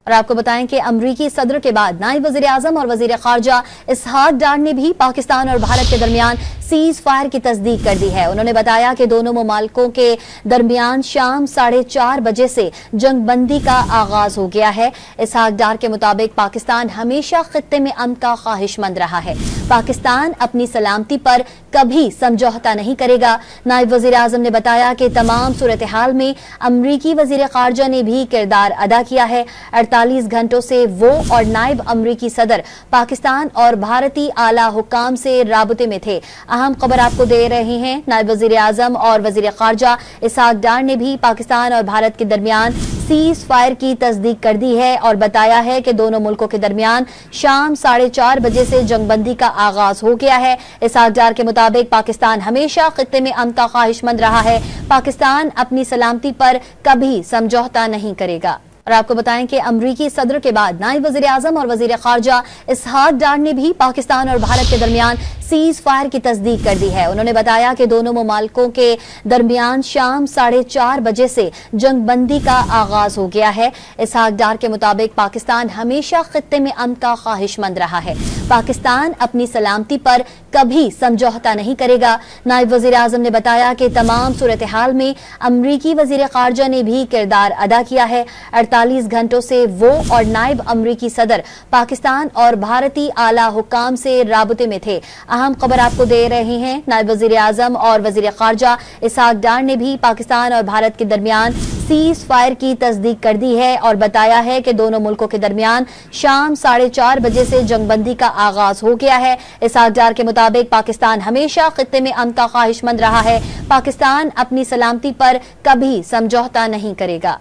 اور آپ کو بتائیں کہ امریکی صدر کے بعد نائب وزیر اعظم اور وزیر خارجہ اسحاق ڈار نے بھی پاکستان اور بھارت کے درمیان سیز فائر کی تصدیق کر دی ہے۔ انہوں نے بتایا کہ دونوں ممالکوں کے درمیان شام 4:30 بجے سے جنگ بندی کا آغاز ہو گیا ہے۔ اسحاق ڈار کے مطابق پاکستان ہمیشہ خطے میں امن کا خواہش مند رہا ہے۔ پاکستان اپنی سلامتی پر کبھی سمجھوتا نہیں کرے گا۔ نائب وزیر اعظم نے بتایا کہ تمام صورتحال میں امریکی وزیر خارجہ نے بھی کردار ادا کیا ہے۔ 48 گھنٹوں سے وہ اور نائب امریکی صدر پاکستان اور بھارتی اعلیٰ حکام سے رابطے میں تھے۔ اہم خبر آپ کو دے رہے ہیں، نائب وزیر اعظم اور وزیر خارجہ اسحاق ڈار نے بھی پاکستان اور بھارت کے درمیان سیز فائر کی تصدیق کر دی ہے اور بتایا ہے کہ دونوں ملکوں کے درمیان شام 4:30 بجے سے جنگ بندی کا آغاز ہو گیا ہے۔ اسحاق ڈار کے مطابق پاکستان ہمیشہ خطے میں امن کا خواہش مند رہا ہے۔ پاکستان اپنی سلامتی پر کبھی سمجھوتا نہیں کرے گا۔ اور آپ کو بتائیں کہ امریکی صدر کے بعد نائب وزیر اعظم اور وزیر خارجہ اسحاق ڈار نے بھی پاکستان اور بھارت کے درمیان سیز فائر کی تصدیق کر دی ہے۔ انہوں نے بتایا کہ دونوں ممالکوں کے درمیان شام 4:30 بجے سے جنگ بندی کا آغاز ہو گیا ہے۔ اسحاق ڈار کے مطابق پاکستان ہمیشہ خطے میں امن کا خواہش مند رہا ہے۔ پاکستان اپنی سلامتی پر کبھی سمجھوتا نہیں کرے گا۔ نائب وزیر اعظم نے بتایا کہ تمام صورتحال میں امریکی وزیر خارجہ نے بھی کردار ادا کیا ہے۔ 48 گھنٹوں سے وہ اور نائب امریکی صدر پاکستان اور بھارتی اعلیٰ حکام سے رابطے میں تھے۔ اہم خبر آپ کو دے رہے ہیں، نائب وزیر اعظم اور وزیر خارجہ اسحاق ڈار نے بھی پاکستان اور بھارت کے درمیان سیز فائر کی تصدیق کر دی ہے اور بتایا ہے کہ دونوں ملکوں کے درمیان شام 4:30 بجے سے جنگ بندی کا آغاز ہو گیا ہے۔ اسحاق ڈار کے مطابق پاکستان ہمیشہ خطے میں امن کا خواہش مند رہا ہے۔ پاکستان اپنی سلامتی پر کبھی سمجھوتا نہیں کرے گا۔